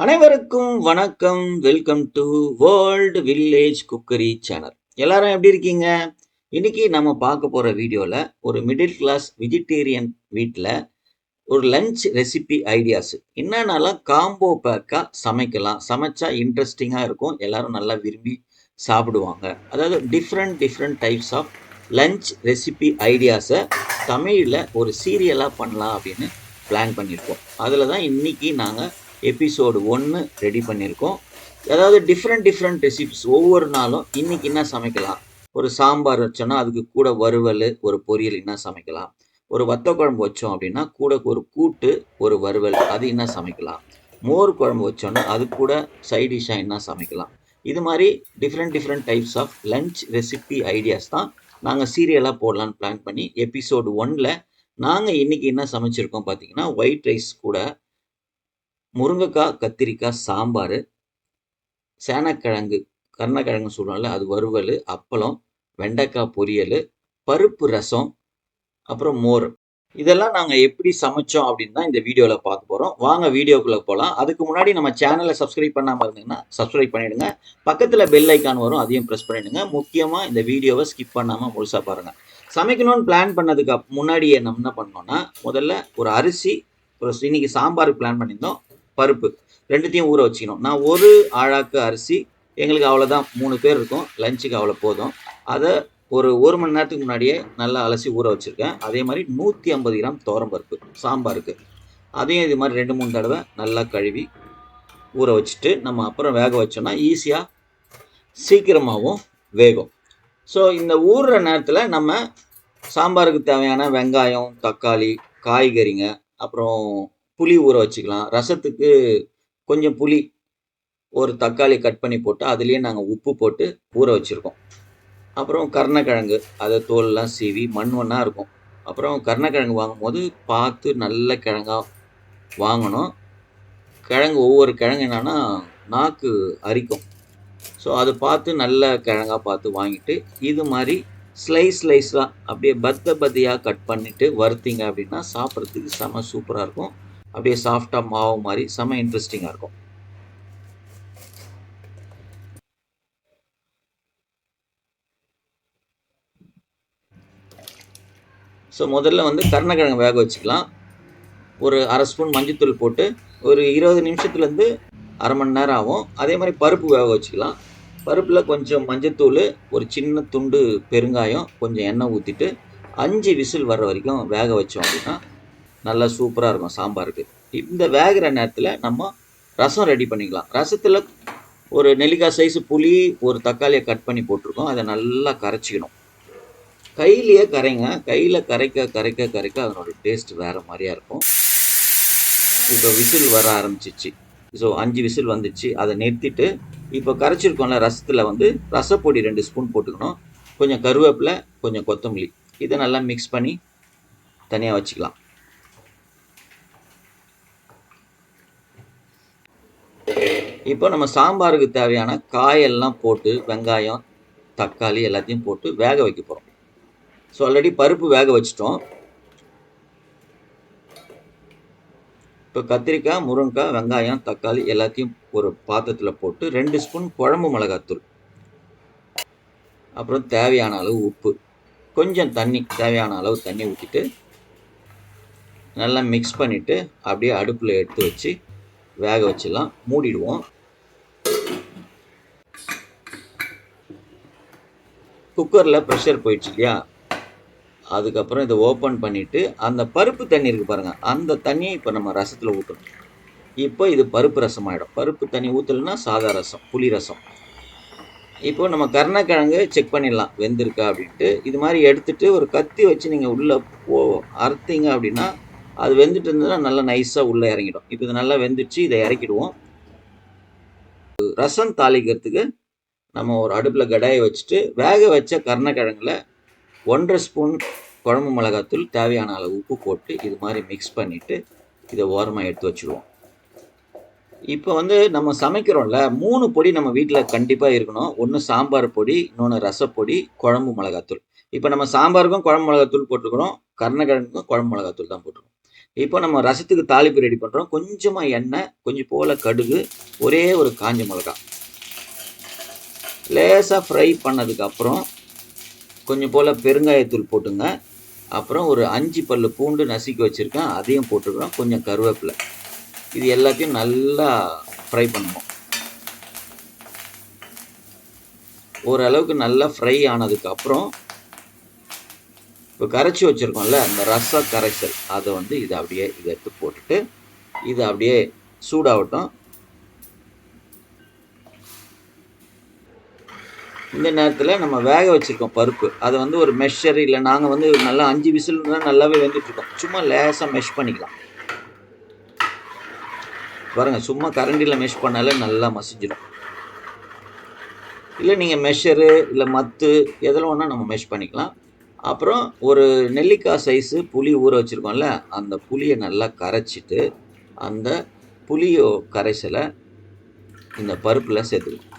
அனைவருக்கும் வணக்கம். Welcome to world village cookery channel. எல்லாரும் எப்படி இருக்கீங்க? இன்னைக்கு நம்ம பார்க்க போற வீடியோல ஒரு மிடில் கிளாஸ் வெஜிடேரியன் வீட்டில் ஒரு லஞ்ச் ரெசிபி ஐடியாஸ் என்னென்னலாம் காம்போ பேக்கா சமைக்கலாம், சமைச்சா இன்ட்ரெஸ்டிங்காக இருக்கும், எல்லாரும் நல்லா விரும்பி சாப்பிடுவாங்க. அதாவது different different types of lunch recipe ஐடியாஸை தமிழில் ஒரு சீரியலாக பண்ணலாம் அப்படின்னு பிளான் பண்ணியிருக்கோம். அதில் தான் இன்னைக்கு நாங்கள் எபிசோடு 1 ரெடி பண்ணியிருக்கோம். அதாவது டிஃப்ரெண்ட் ரெசிபிஸ் ஒவ்வொரு நாளும் இன்னைக்கு என்ன சமைக்கலாம், ஒரு சாம்பார் வச்சோன்னா அதுக்கு கூட வறுவல், ஒரு பொரியல் என்ன சமைக்கலாம், ஒரு வத்த குழம்பு வச்சோம் அப்படின்னா கூட ஒரு கூட்டு, ஒரு வறுவல், அது என்ன சமைக்கலாம், மோர் குழம்பு வச்சோன்னா அது கூட சைட் டிஷ்ஷாக என்ன சமைக்கலாம். இது மாதிரி different types of lunch recipe ideas தான் நாங்கள் சீரியலாக போடலான்னு பிளான் பண்ணி எபிசோடு 1ல் நாங்கள் இன்னைக்கு என்ன சமைச்சிருக்கோம் பார்த்தீங்கன்னா, ஒயிட் ரைஸ் கூட முருங்கைக்காய் கத்திரிக்காய் சாம்பார், சேனக்கிழங்கு கருணக்கிழங்கு சொல்லுவோம்ல அது வறுவல், அப்பளம், வெண்டைக்காய் பொரியல், பருப்பு ரசம், அப்புறம் மோர். இதெல்லாம் நாங்கள் எப்படி சமைச்சோம் அப்படின்னு தான் இந்த வீடியோவில் பார்க்க போகிறோம். வாங்க வீடியோக்குள்ளே போகலாம். அதுக்கு முன்னாடி நம்ம சேனலை சப்ஸ்கிரைப் பண்ணாமல் இருந்தீங்கன்னா சப்ஸ்கிரைப் பண்ணிவிடுங்க. பக்கத்தில் பெல் ஐக்கான் வரும், அதையும் ப்ரெஸ் பண்ணிவிடுங்க. முக்கியமாக இந்த வீடியோவை ஸ்கிப் பண்ணாமல் முழுசாக பாருங்கள். சமைக்கணும்னு பிளான் பண்ணதுக்கு முன்னாடியே நம்ம என்ன பண்ணோம்னா, முதல்ல ஒரு அரிசி, ஒரு இன்னைக்கு சாம்பாருக்கு பிளான் பண்ணியிருந்தோம், பருப்பு ரெண்டுத்தையும் ஊற வச்சுக்கணும். நான் ஒரு ஆழாக்கு அரிசி, எங்களுக்கு அவ்வளோதான், 3 பேர் இருக்கும், லஞ்சுக்கு அவ்வளோ போதும். அதை ஒரு மணி நேரத்துக்கு முன்னாடியே நல்லா அலசி ஊற வச்சுருக்கேன். அதே மாதிரி 150 கிராம் துவரம்பருப்பு சாம்பாருக்கு, அதையும் இது மாதிரி 2-3 தடவை நல்லா கழுவி ஊற வச்சுட்டு நம்ம அப்புறம் வேக வச்சோன்னா ஈஸியாக சீக்கிரமாகவும் வேகும். ஸோ இந்த ஊறுற நேரத்தில் நம்ம சாம்பாருக்கு தேவையான வெங்காயம், தக்காளி, காய்கறிங்க, அப்புறம் புளி ஊற வச்சுக்கலாம். ரசத்துக்கு கொஞ்சம் புளி, ஒரு தக்காளி கட் பண்ணி போட்டு அதுலேயே நாங்கள் உப்பு போட்டு ஊற வச்சுருக்கோம். அப்புறம் கருணக்கிழங்கு, அதை தோல்லாம் சீவி மண்ணாக இருக்கும். அப்புறம் கருணக்கிழங்கு வாங்கும்போது பார்த்து நல்ல கிழங்கா வாங்கணும். கிழங்கு ஒவ்வொரு கிழங்கு என்னன்னா நாக்கு அரிக்கும். ஸோ அதை பார்த்து நல்ல கிழங்கா பார்த்து வாங்கிட்டு இது மாதிரி ஸ்லைஸாக அப்படியே பத்தியாக கட் பண்ணிவிட்டு வறுத்தீங்க அப்படின்னா சாப்பிட்றதுக்கு செம சூப்பராக இருக்கும். அப்படியே சாஃப்டாக மாவு மாதிரி செம இன்ட்ரெஸ்டிங்காக இருக்கும். ஸோ முதல்ல வந்து கருணக்கிழங்கு வேக வச்சுக்கலாம். ஒரு அரை ஸ்பூன் மஞ்சத்தூள் போட்டு ஒரு 20 நிமிஷத்துலேருந்து அரை மணி நேரம் ஆகும். அதே மாதிரி பருப்பு வேக வச்சுக்கலாம். பருப்பில் கொஞ்சம் மஞ்சத்தூள், ஒரு சின்ன துண்டு பெருங்காயம், கொஞ்சம் எண்ணெய் ஊற்றிட்டு 5 விசில் வர்ற வரைக்கும் வேக வச்சோம் அப்படின்னா நல்லா சூப்பராக இருக்கும் சாம்பாருக்கு. இந்த வேகிற நேரத்தில் நம்ம ரசம் ரெடி பண்ணிக்கலாம். ரசத்தில் ஒரு நெல்லிக்காய் சைஸு புளி, ஒரு தக்காளியை கட் பண்ணி போட்டிருக்கோம். அதை நல்லா கரைச்சிக்கணும். கையிலேயே கரைங்க. கையில் கரைக்க அதனோட டேஸ்ட் வேறு மாதிரியாக இருக்கும். இப்போ விசில் வர ஆரம்பிச்சிச்சு. ஸோ 5 விசில் வந்துச்சு. அதை நிறுத்திட்டு இப்போ கரைச்சிருக்கோம்ல ரசத்தில் வந்து ரசப்பொடி 2 ஸ்பூன் போட்டுக்கணும். கொஞ்சம் கருவேப்பிலை, கொஞ்சம் கொத்தமல்லி, இதை நல்லா மிக்ஸ் பண்ணி தனியாக வச்சுக்கலாம். இப்போ நம்ம சாம்பாருக்கு தேவையான காயெல்லாம் போட்டு வெங்காயம், தக்காளி எல்லாத்தையும் போட்டு வேக வைக்க போகிறோம். ஸோ ஆல்ரெடி பருப்பு வேக வச்சிட்டோம். இப்போ கத்திரிக்காய், முருங்கைக்காய், வெங்காயம், தக்காளி எல்லாத்தையும் ஒரு பாத்திரத்தில் போட்டு 2 ஸ்பூன் குழம்பு மிளகாத்தூள், அப்புறம் தேவையான அளவு உப்பு, கொஞ்சம் தண்ணி, தேவையான அளவு தண்ணி ஊற்றிட்டு நல்லா மிக்ஸ் பண்ணிவிட்டு அப்படியே அடுப்பில் எடுத்து வச்சு வேக வச்சிடலாம். மூடிடுவோம். குக்கரில் ப்ரெஷர் போயிடுச்சு இல்லையா, அதுக்கப்புறம் இதை ஓப்பன் பண்ணிவிட்டு அந்த பருப்பு தண்ணி இருக்குது பாருங்கள், அந்த தண்ணியை இப்போ நம்ம ரசத்தில் ஊற்றணும். இப்போ இது பருப்பு ரசம் ஆகிடும். பருப்பு தண்ணி ஊற்றலைன்னா சாதா ரசம், புளி ரசம். இப்போ நம்ம கருணக்கிழங்கு செக் பண்ணிடலாம் வெந்திருக்கா அப்படின்ட்டு. இது மாதிரி எடுத்துகிட்டு ஒரு கத்தி வச்சு நீங்கள் உள்ளே அறுத்தீங்க அப்படின்னா அது வெந்துட்டு இருந்ததுன்னா நல்லா நைஸாக உள்ளே இறங்கிடும். இப்போ இது நல்லா வெந்துச்சு. இதை இறக்கிடுவோம். ரசம் தாளிக்கிறதுக்கு நம்ம ஒரு அடுப்பில் கடாயை வச்சுட்டு வேக வச்ச கருணக்கிழங்குல 1.5 ஸ்பூன் குழம்பு மிளகாத்தூள், தேவையான அளவு உப்பு போட்டு இது மாதிரி மிக்ஸ் பண்ணிவிட்டு இதை ஓரமாக எடுத்து வச்சுடுவோம். இப்போ வந்து நம்ம சமைக்கிறோம்ல, 3 பொடி நம்ம வீட்டில் கண்டிப்பாக இருக்கணும். ஒன்று சாம்பார் பொடி, இன்னொன்று ரசப்பொடி, குழம்பு மிளகாத்தூள். இப்போ நம்ம சாம்பாருக்கும் குழம்பு மிளகாத்தூள் போட்டுருக்கிறோம், கருணக்கிழங்குக்கும் குழம்பு மிளகாத்தூள் தான் போட்டுருக்கோம். இப்போ நம்ம ரசத்துக்கு தாளிப்பு ரெடி பண்ணுறோம். கொஞ்சமாக எண்ணெய், கொஞ்சம் போல் கடுகு, ஒரே ஒரு காஞ்ச மிளகாய் லேசாக ஃப்ரை பண்ணதுக்கப்புறம் கொஞ்சம் போல் பெருங்காயத்தூள் போட்டுங்க. அப்புறம் ஒரு 5 பல்லு பூண்டு நசுக்கி வச்சுருக்கேன், அதையும் போட்டுக்கிறோம். கொஞ்சம் கருவேப்பிலை, இது எல்லாத்தையும் நல்லா ஃப்ரை பண்ணணும். ஓரளவுக்கு நல்லா ஃப்ரை ஆனதுக்கப்புறம் இப்போ கரைச்சி வச்சுருக்கோம்ல அந்த ரச கரைசல், அதை வந்து இதை அப்படியே இதை எடுத்து போட்டுட்டு இதை அப்படியே சூடாகட்டும். இந்த நேரத்தில் நம்ம வேக வச்சுருக்கோம் பருப்பு, அதை வந்து ஒரு மெஷர் இல்லை, நாங்கள் வந்து நல்லா 5 விசில் தான் நல்லாவே வெந்துட்டுருக்கோம். சும்மா லேசாக மெஷ் பண்ணிக்கலாம். பாருங்கள், சும்மா கரண்டியில் மெஷ் பண்ணாலே நல்லா மசிஞ்சிடும். இல்லை நீங்கள் மெஷரு இல்லை மத்து எதில் வேணால் நம்ம மெஷ் பண்ணிக்கலாம். அப்புறம் ஒரு நெல்லிக்காய் சைஸு புளி ஊற வச்சுருக்கோம்ல, அந்த புளியை நல்லா கரைச்சிட்டு அந்த புளியோ கரைசலை இந்த பருப்பில் சேர்த்துக்கணும்.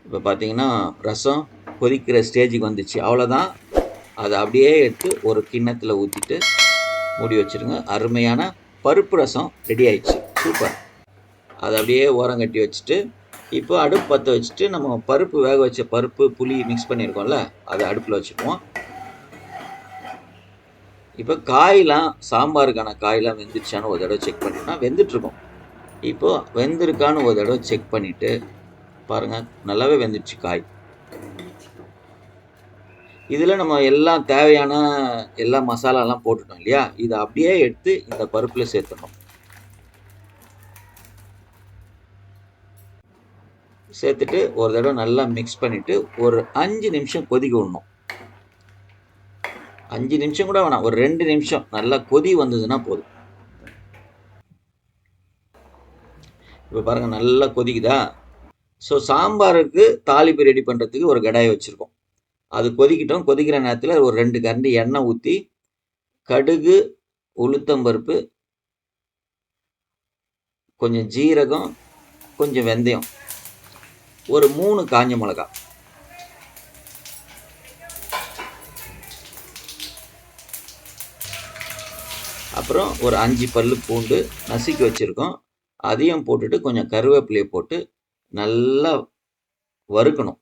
இப்போ பார்த்தீங்கன்னா ரசம் கொதிக்கிற ஸ்டேஜுக்கு வந்துச்சு, அவ்வளோதான். அதை அப்படியே எடுத்து ஒரு கிண்ணத்தில் ஊற்றிட்டு மூடி வச்சுருங்க. அருமையான பருப்பு ரசம் ரெடி ஆயிடுச்சு. சூப்பர். அதை அப்படியே ஓரங்கட்டி வச்சுட்டு இப்போ அடுப்பு பற்ற வச்சுட்டு நம்ம பருப்பு வேக வச்ச பருப்பு புளி மிக்ஸ் பண்ணியிருக்கோம்ல, அதை அடுப்பில் வச்சுக்குவோம். இப்போ காயெலாம் சாம்பாருக்கான காயெலாம் வெந்துருச்சான்னு ஒரு தடவை செக் பண்ணிட்டோம்னா வெந்துட்டுருக்கோம். இப்போது வெந்திருக்கான்னு ஒரு தடவை செக் பண்ணிவிட்டு பாருங்கள், நல்லாவே வெந்துடுச்சு காய். இதில் நம்ம எல்லாம் தேவையான எல்லா மசாலாலாம் போட்டுட்டோம் இல்லையா, இதை அப்படியே எடுத்து இந்த பருப்பில் சேர்த்துடணும். சேர்த்துட்டு ஒரு தடவை நல்லா மிக்ஸ் பண்ணிவிட்டு ஒரு 5 நிமிஷம் கொதிக்க விடணும். 5 நிமிஷம் கூட வேணாம், ஒரு 2 நிமிஷம் நல்லா கொதி வந்ததுன்னா போதும். இப்போ பாருங்கள், நல்லா கொதிக்குதா. ஸோ சாம்பாருக்கு தாளிப்பு ரெடி பண்ணுறதுக்கு ஒரு கடாயை வச்சுருக்கோம், அது கொதிக்கிட்டோம். கொதிக்கிற நேரத்தில் ஒரு 2 கரண்டி எண்ணெய் ஊற்றி கடுகு, உளுத்தம்பருப்பு, கொஞ்சம் ஜீரகம், கொஞ்சம் வெந்தயம், ஒரு 3 காஞ்ச மிளகா, அப்புறம் ஒரு 5 பல்லு பூண்டு நசுக்கி வச்சுருக்கோம், அதையும் போட்டுட்டு கொஞ்சம் கருவேப்பிலையை போட்டு நல்லா வறுக்கணும்.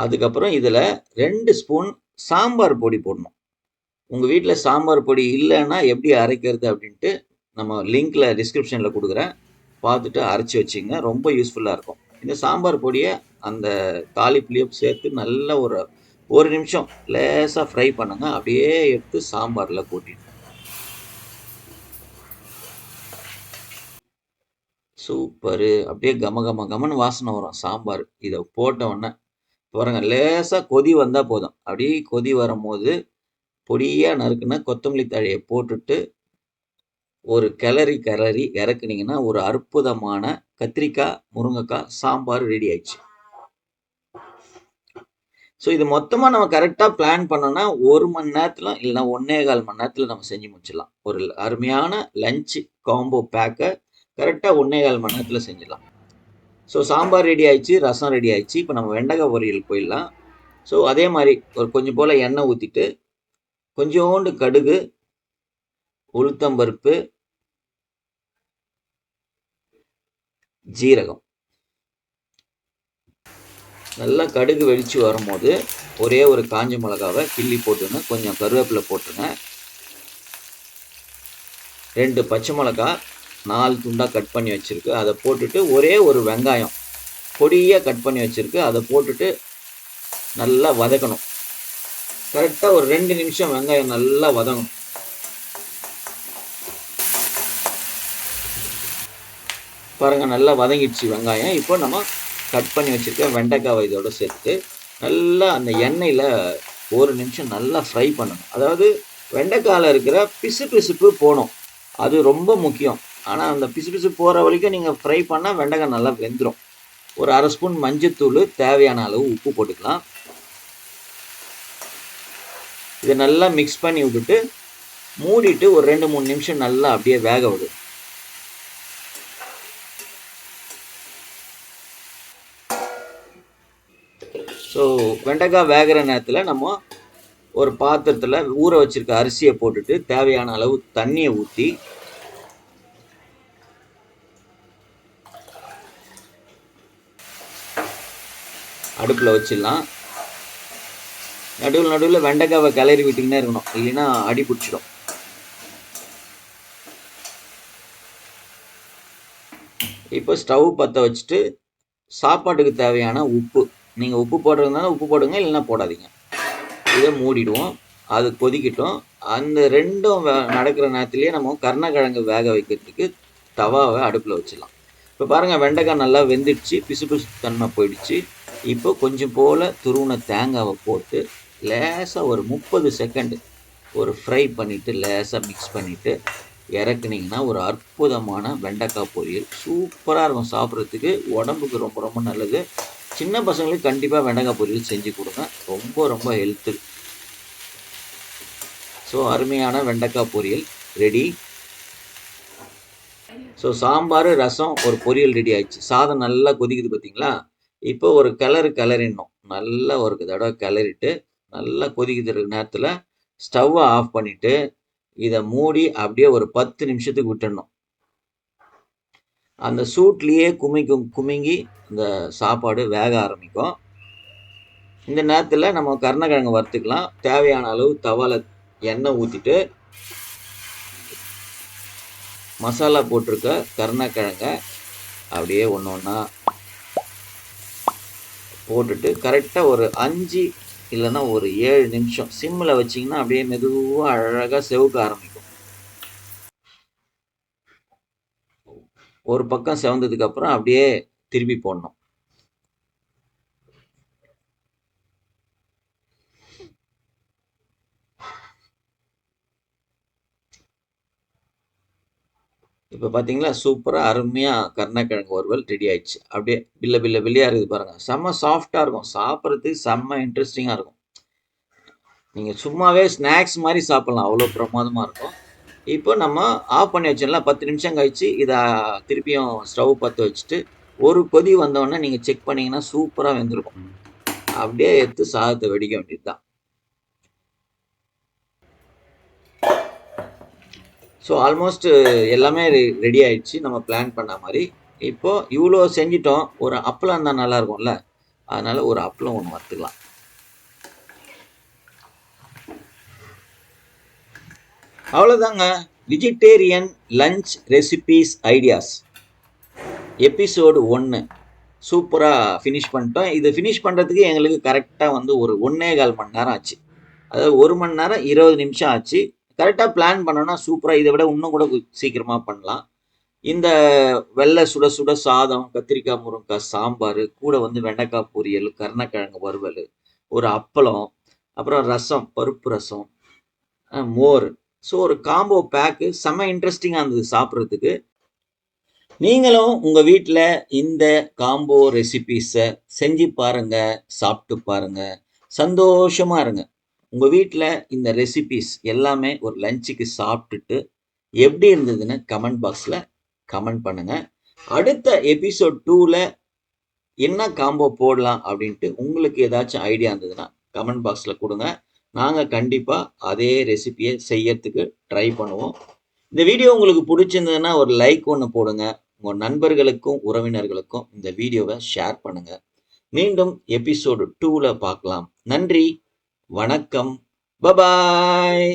அதுக்கப்புறம் இதில் 2 ஸ்பூன் சாம்பார் பொடி போடணும். உங்கள் வீட்டில் சாம்பார் பொடி இல்லைன்னா எப்படி அரைக்கிறது அப்படின்ட்டு நம்ம லிங்க்கில் டிஸ்கிரிப்ஷனில் கொடுக்குறேன், பார்த்துட்டு அரைச்சி வச்சிங்க, ரொம்ப யூஸ்ஃபுல்லாக இருக்கும். இந்த சாம்பார் பொடியை அந்த தாளிப்புலேயும் சேர்த்து நல்லா ஒரு நிமிஷம் லேசாக ஃப்ரை பண்ணுங்கள். அப்படியே எடுத்து சாம்பாரில் கொட்டிடணும். சூப்பரு. அப்படியே கம கம கமன்னு வாசனை வரும் சாம்பார். இதை போட்ட உடனே பாருங்கள், லேசாக கொதி வந்தால் போதும். அப்படியே கொதி வரும்போது பொடியாக நறுக்குன்னா கொத்தமல்லி தழையை போட்டுட்டு ஒரு கிளறி இறக்குனீங்கன்னா ஒரு அற்புதமான கத்திரிக்காய் முருங்கைக்காய் சாம்பார் ரெடி ஆயிடுச்சு. ஸோ இது மொத்தமாக நம்ம கரெக்டாக பிளான் பண்ணோன்னா 1 மணி நேரத்தில் இல்லைன்னா 1.25 மணி நேரத்தில் நம்ம செஞ்சு முடிச்சிடலாம். ஒரு அருமையான லஞ்சு காம்போ பேக்கை கரெக்டாக 1.25 மணி நேரத்தில் செஞ்சிடலாம். ஸோ சாம்பார் ரெடி ஆயிடுச்சு, ரசம் ரெடி ஆயிடுச்சு. இப்போ நம்ம வெண்டைக்காய் பொரியல் போயிடலாம். ஸோ அதே மாதிரி ஒரு கொஞ்சம் போல் எண்ணெய் ஊற்றிட்டு கொஞ்சோண்டு கடுகு, உளுத்தம்பருப்பு, ஜீரகம், நல்லா கடுகு வெடித்து வரும்போது ஒரே ஒரு காஞ்ச மிளகாவை கிள்ளி போட்டுங்க, கொஞ்சம் கருவேப்பிலை போட்டுருங்க, 2 பச்சை மிளகா 4 துண்டாக கட் பண்ணி வச்சுருக்கு அதை போட்டுட்டு, ஒரே ஒரு வெங்காயம் பொடியாக கட் பண்ணி வச்சுருக்கு அதை போட்டுட்டு நல்லா வதக்கணும். கரெக்டாக ஒரு 2 நிமிஷம் வெங்காயம் நல்லா வதங்கணும். பாருங்கள், நல்லா வதங்கிடுச்சு வெங்காயம். இப்போ நம்ம கட் பண்ணி வச்சுருக்க வெண்டைக்காவை இதோடு சேர்த்து நல்லா அந்த எண்ணெயில் 1 நிமிஷம் நல்லா ஃப்ரை பண்ணணும். அதாவது வெண்டைக்காயில் இருக்கிற பிசுப்பு போகணும், அது ரொம்ப முக்கியம். ஆனால் அந்த பிசு போகிற வரைக்கும் நீங்கள் ஃப்ரை பண்ணால் வெண்டைக்காய் நல்லா வெந்துடும். ஒரு 1/2 ஸ்பூன் மஞ்சத்தூள், தேவையான அளவு உப்பு போட்டுக்கலாம். இதை நல்லா மிக்ஸ் பண்ணி விட்டுட்டு மூடிட்டு ஒரு 2-3 நிமிஷம் நல்லா அப்படியே வேக விடும். ஸோ வெண்டைக்காய் வேகிற நேரத்தில் நம்ம ஒரு பாத்திரத்தில் ஊற வச்சிருக்க அரிசியை போட்டுட்டு தேவையான அளவு தண்ணியை ஊற்றி அடுப்பில் வச்சிடலாம். நடுவில் வெண்டைக்காவை கிளறி விட்டிங்கன்னா இருக்கணும், இல்லைன்னா அடி பிடிச்சிடும். இப்போ ஸ்டவ் பற்ற வச்சுட்டு சாப்பாட்டுக்கு தேவையான உப்பு, நீங்கள் உப்பு போடுறதுனால உப்பு போடுங்க, இல்லைன்னா போடாதீங்க. இதை மூடிடுவோம். அது கொதிக்கட்டும். அந்த ரெண்டும் நடக்கிற நேரத்துலேயே நம்ம கருணக்கிழங்கு வேக வைக்கிறதுக்கு தவாவை அடுப்பில் வச்சிடலாம். இப்போ பாருங்கள், வெண்டைக்காய் நல்லா வெந்துடுச்சு, பிசு பிசு தன்மை போயிடுச்சு. இப்போ கொஞ்சம் போல் துருவின தேங்காவை போட்டு லேசாக ஒரு 30 செகண்டு ஒரு ஃப்ரை பண்ணிவிட்டு லேசாக மிக்ஸ் பண்ணிவிட்டு இறக்குனிங்கன்னா ஒரு அற்புதமான வெண்டைக்காய் பொரியல் சூப்பராக இருக்கும். சாப்பிட்றதுக்கு உடம்புக்கு ரொம்ப ரொம்ப நல்லது. சின்ன பசங்களுக்கு கண்டிப்பாக வெண்டைக்காய் பொரியல் செஞ்சு கொடுங்க, ரொம்ப ரொம்ப ஹெல்த்து. ஸோ அருமையான வெண்டைக்காய் பொரியல் ரெடி. ஸோ சாம்பார், ரசம், ஒரு பொரியல் ரெடி ஆயிடுச்சு. சாதம் நல்லா கொதிக்குது பார்த்தீங்களா? இப்போ ஒரு கிளறிடணும். நல்லா ஒரு தடவை கிளறிட்டு நல்லா கொதிக்கிற நேரத்தில் ஸ்டவ்வை ஆஃப் பண்ணிவிட்டு இதை மூடி அப்படியே ஒரு 10 நிமிஷத்துக்கு விட்டுடணும். அந்த சூட்லேயே குமிங்கி இந்த சாப்பாடு வேக ஆரம்பிக்கும். இந்த நேரத்தில் நம்ம கருணக்கிழங்கு வறுத்துக்கலாம். தேவையான அளவு தவால எண்ணெய் ஊற்றிட்டு மசாலா போட்டிருக்க கருணக்கிழங்க அப்படியே ஒன்று ஒன்றா போட்டுட்டு கரெக்டாக ஒரு 5 இல்லைன்னா ஒரு 7 நிமிஷம் சிம்மில் வச்சிங்கன்னா அப்படியே மெதுவாக அழகாக செவுக்க ஆரம்பிக்கும். ஒரு பக்கம் செவந்ததுக்கு அப்புறம் அப்படியே திருப்பி போடணும். இப்போ பார்த்தீங்களா, சூப்பராக அருமையாக கருணக்கிழங்கு வறுவல் ரெடி ஆயிடுச்சு. அப்படியே பில்லியாக இருக்குது பாருங்கள். செம்ம சாஃப்டாக இருக்கும், சாப்பிட்றதுக்கு செம்ம இன்ட்ரெஸ்டிங்காக இருக்கும். நீங்கள் சும்மாவே ஸ்நாக்ஸ் மாதிரி சாப்பிட்லாம், அவ்வளோ பிரமாதமாக இருக்கும். இப்போ நம்ம ஆஃப் பண்ணி வச்சிடலாம். 10 நிமிஷம் கழித்து இதை திருப்பியும் ஸ்டவ் பற்ற வச்சுட்டு ஒரு கொதி வந்தோடனே நீங்கள் செக் பண்ணிங்கன்னா சூப்பராக வெந்திருக்கும். அப்படியே எடுத்து சாதத்தை வெடிக்க வேண்டியது தான். ஸோ ஆல்மோஸ்ட் எல்லாமே ரெடி ஆயிடுச்சு நம்ம பிளான் பண்ண மாதிரி. இப்போ இவ்வளோ செஞ்சிட்டோம், ஒரு அப்பளம் இருந்தால் நல்லா இருக்கும்ல, அதனால ஒரு அப்பளம் ஒன்று வறுத்துக்கலாம். அவ்வளோதாங்க, vegetarian lunch recipes ideas episode 1 சூப்பராக ஃபினிஷ் பண்ணிட்டோம். இது ஃபினிஷ் பண்ணுறதுக்கு எங்களுக்கு கரெக்டாக வந்து ஒரு 1.25 மணி நேரம் ஆச்சு. அதாவது 1 மணி நேரம் 20 நிமிஷம் ஆச்சு. கரெக்டாக பிளான் பண்ணோன்னா சூப்பராக இதை விட இன்னும் கூட சீக்கிரமாக பண்ணலாம். இந்த வெள்ளை சுட சுட சாதம், கத்திரிக்காய் முருங்கைக்காய் சாம்பார், கூட வந்து வெண்டைக்காய் பொரியல், கருணக்கிழங்கு வறுவல், ஒரு அப்பளம், அப்புறம் ரசம், பருப்பு ரசம், மோர். ஸோ ஒரு காம்போ பேக்கு செம்ம இன்ட்ரெஸ்டிங்காக இருந்தது சாப்பிட்றதுக்கு. நீங்களும் உங்கள் வீட்டில் இந்த காம்போ ரெசிபீஸை செஞ்சு பாருங்கள், சாப்பிட்டு பாருங்கள், சந்தோஷமாக இருங்க. உங்கள் வீட்டில் இந்த ரெசிபீஸ் எல்லாமே ஒரு லஞ்சுக்கு சாப்பிட்டுட்டு எப்படி இருந்ததுன்னு கமெண்ட் பாக்ஸில் கமெண்ட் பண்ணுங்கள். அடுத்த எபிசோட் 2ல் என்ன காம்போ போடலாம் அப்படின்ட்டு உங்களுக்கு ஏதாச்சும் ஐடியா இருந்ததுன்னா கமெண்ட் பாக்ஸில் கொடுங்க. நாங்கள் கண்டிப்பாக அதே ரெசிபியை செய்யறதுக்கு ட்ரை பண்ணுவோம். இந்த வீடியோ உங்களுக்கு பிடிச்சிருந்ததுன்னா ஒரு லைக் ஒன்று போடுங்க. உங்கள் நண்பர்களுக்கும் உறவினர்களுக்கும் இந்த வீடியோவை ஷேர் பண்ணுங்கள். மீண்டும் எபிசோடு 2ல் பார்க்கலாம். நன்றி, வணக்கம், பபாய்.